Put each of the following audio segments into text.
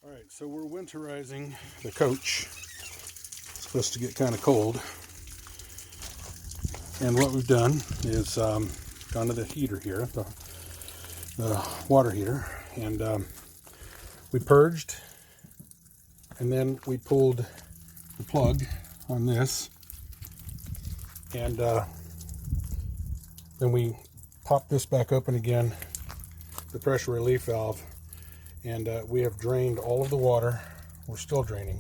All right, so we're winterizing the coach. It's supposed to get kind of cold. And what we've done is gone to the heater here, the water heater, and we purged, and then we pulled the plug on this, and then we popped this back open again, the pressure relief valve, and we have drained all of the water. We're still draining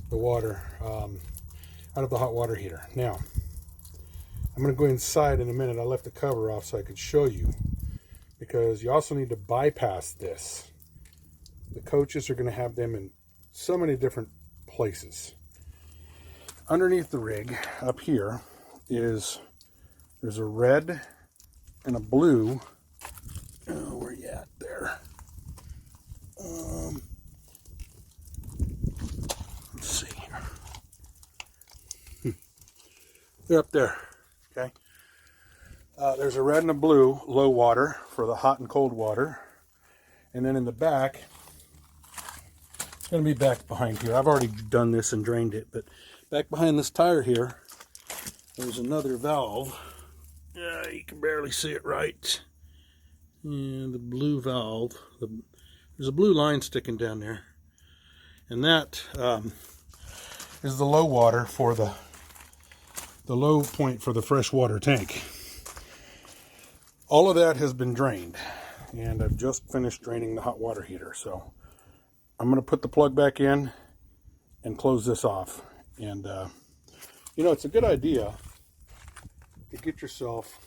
the water out of the hot water heater. Now, I'm going to go inside in a minute. I left the cover off so I could show you, because you also need to bypass this. The coaches are going to have them in so many different places. Underneath the rig, up here, there's a red and a blue. Oh, where you at there? Let's see here. They're up there. Okay. There's a red and a blue low water for the hot and cold water. And then in the back, it's going to be back behind here. I've already done this and drained it, but back behind this tire here, there's another valve. Yeah, you can barely see it right. And the blue valve, there's a blue line sticking down there. And that is the low water for the low point for the freshwater tank. All of that has been drained, and I've just finished draining the hot water heater. So I'm going to put the plug back in and close this off. And you know, it's a good idea to get yourself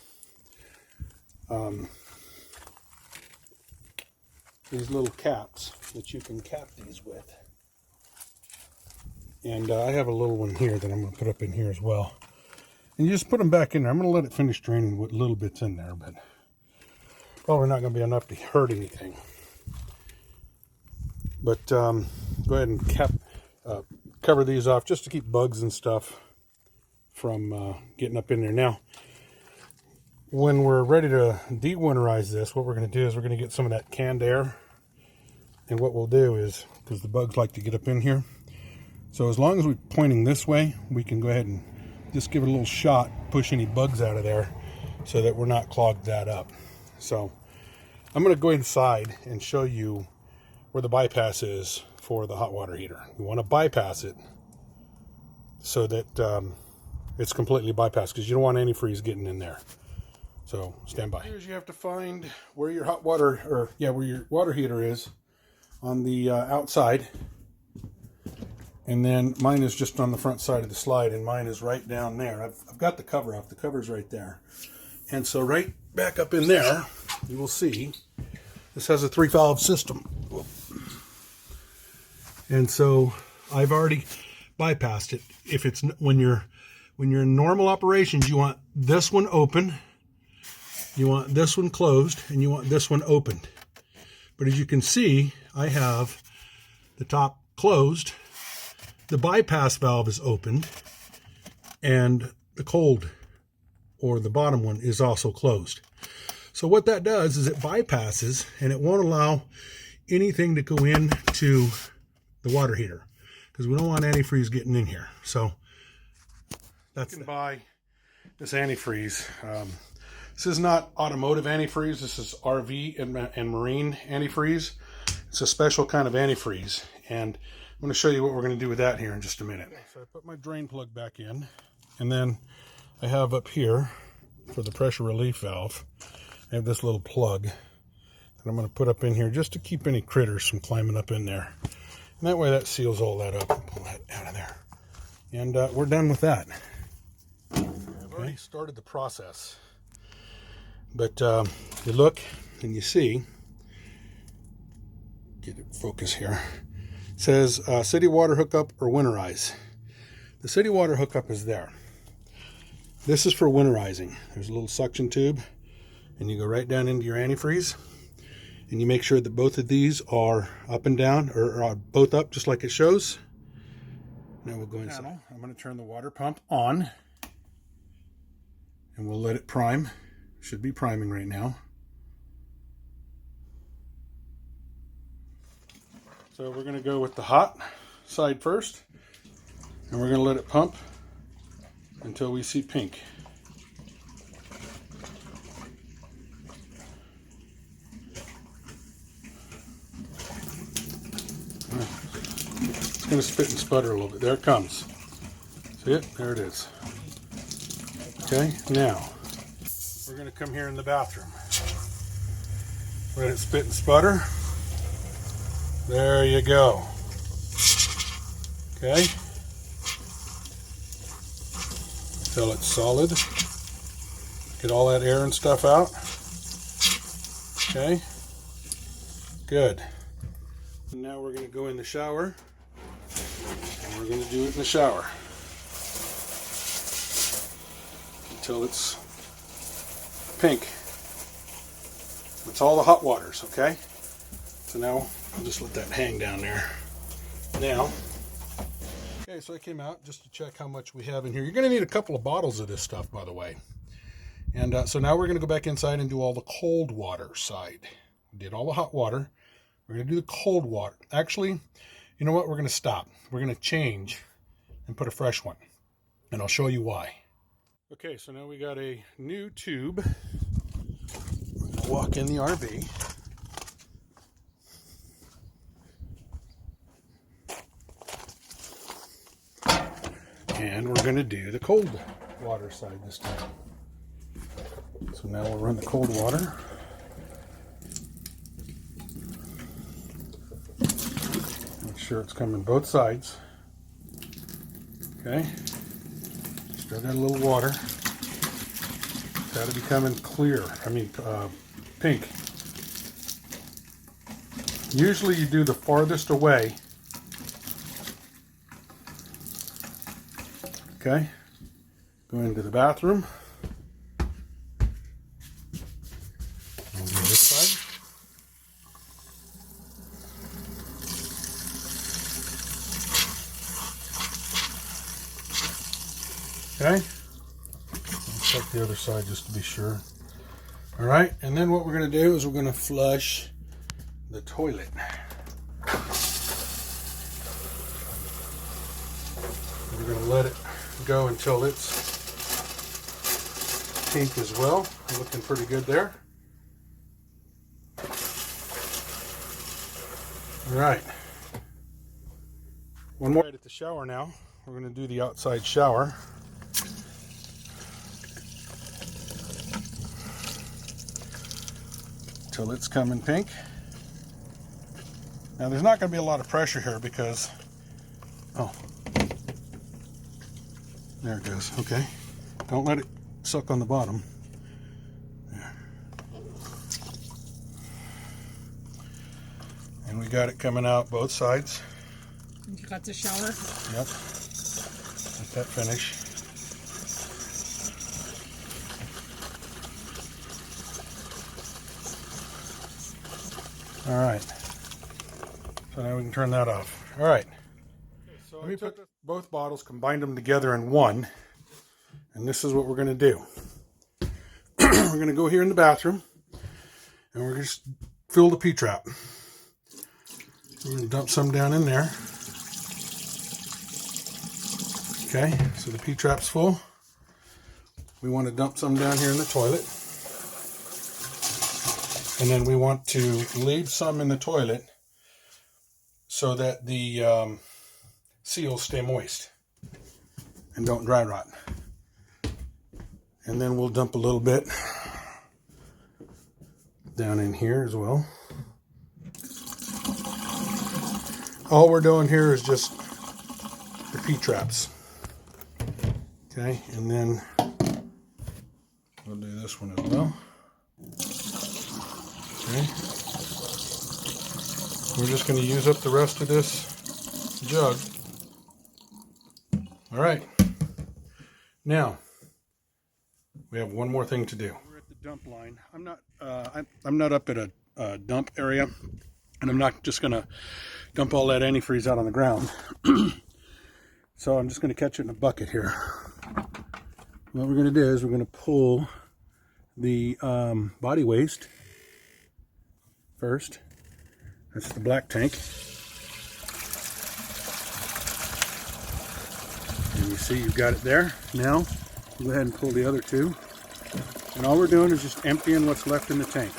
these little caps that you can cap these with. And I have a little one here that I'm going to put up in here as well. And you just put them back in there. I'm going to let it finish draining with little bits in there, but probably not going to be enough to hurt anything. But go ahead and cover these off just to keep bugs and stuff from getting up in there. Now, when we're ready to de-winterize this, what we're going to do is we're going to get some of that canned air. And what we'll do is, because the bugs like to get up in here, so as long as we're pointing this way, we can go ahead and just give it a little shot, push any bugs out of there so that we're not clogged that up. So I'm going to go inside and show you where the bypass is for the hot water heater. You want to bypass it so that it's completely bypassed, because you don't want antifreeze getting in there. So stand by. Here's, you have to find where your hot water, where your water heater is on the outside. And then mine is just on the front side of the slide, and mine is right down there. I've got the cover off. The cover's right there. And so right back up in there, you will see this has a 3-valve system. And so I've already bypassed it. If it's when you're in normal operations, you want this one open, you want this one closed, and you want this one opened. But as you can see, I have the top closed, the bypass valve is opened, and the cold, or the bottom one, is also closed. So what that does is it bypasses, and it won't allow anything to go into the water heater, because we don't want antifreeze getting in here. So that's, you can buy this antifreeze. This is not automotive antifreeze. This is RV and marine antifreeze. It's a special kind of antifreeze, and I'm going to show you what we're going to do with that here in just a minute. So I put my drain plug back in, and then I have up here for the pressure relief valve, I have this little plug that I'm going to put up in here just to keep any critters from climbing up in there. And that way that seals all that up and pull that out of there. And we're done with that. I've already started the process. But you look and you see, get it focus here. It says city water hookup or winterize. The city water hookup is there. This is for winterizing. There's a little suction tube, and you go right down into your antifreeze, and you make sure that both of these are up and down, or both up just like it shows. Now we'll go inside. I'm going to turn the water pump on, and we'll let it prime. Should be priming right now. So we're going to go with the hot side first, and we're going to let it pump until we see pink. It's going to spit and sputter a little bit. There it comes. See it? There it is. Okay, now we're going to come here in the bathroom. Let it spit and sputter. There you go. Okay. Until it's solid. Get all that air and stuff out. Okay. Good. And now we're going to go in the shower. And we're going to do it in the shower. Until it's pink. It's all the hot waters, okay? So now I'll just let that hang down there. Now, okay, so I came out just to check how much we have in here. You're going to need a couple of bottles of this stuff, by the way. And so now we're going to go back inside and do all the cold water side. We did all the hot water. We're going to do the cold water. Actually, you know what? We're going to stop. We're going to change and put a fresh one. And I'll show you why. Okay, so now we got a new tube. We're going to walk in the RV. And we're going to do the cold water side this time. So now we'll run the cold water. Make sure it's coming both sides. Okay. Still got a little water. It's got to be coming clear. Pink. Usually you do the farthest away. Okay. Go into the bathroom. I'll do this side. Okay. I'll check the other side just to be sure. All right, and then what we're going to do is we're going to flush the toilet. We're going to let it go until it's pink as well. Looking pretty good there. All right. One more at the shower now. We're going to do the outside shower. Till it's coming pink. Now there's not going to be a lot of pressure here because, there it goes. Okay. Don't let it suck on the bottom. There. And we got it coming out both sides. You got the shower? Yep. Let that finish. All right. So now we can turn that off. All right. Okay, so let me put both bottles, combined them together in one. And this is what we're going to do. We're going to go here in the bathroom. And we're going to just fill the P-trap. We're going to dump some down in there. Okay, so the P-trap's full. We want to dump some down here in the toilet. And then we want to leave some in the toilet so that the seals stay moist and don't dry rot. And then we'll dump a little bit down in here as well. All we're doing here is just the P-traps. Okay, and then we'll do this one as well. Okay. We're just going to use up the rest of this jug. All right. Now, we have one more thing to do. We're at the dump line. I'm not up at a dump area, and I'm not just going to dump all that antifreeze out on the ground. So I'm just going to catch it in a bucket here. What we're going to do is we're going to pull the body waste first. That's the black tank. you see you've got it there. Now, go ahead and pull the other two. And all we're doing is just emptying what's left in the tank.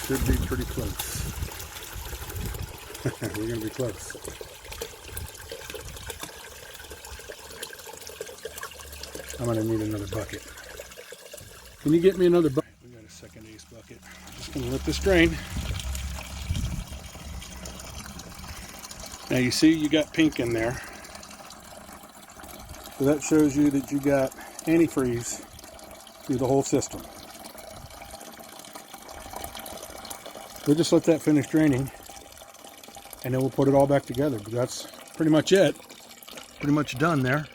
Should be pretty close. We're going to be close. I'm going to need another bucket. Can you get me another bucket? We got a second ace bucket. Just going to let this drain. Now you see you got pink in there. So that shows you that you got antifreeze through the whole system. We'll just let that finish draining and then we'll put it all back together. But that's pretty much it. Pretty much done there.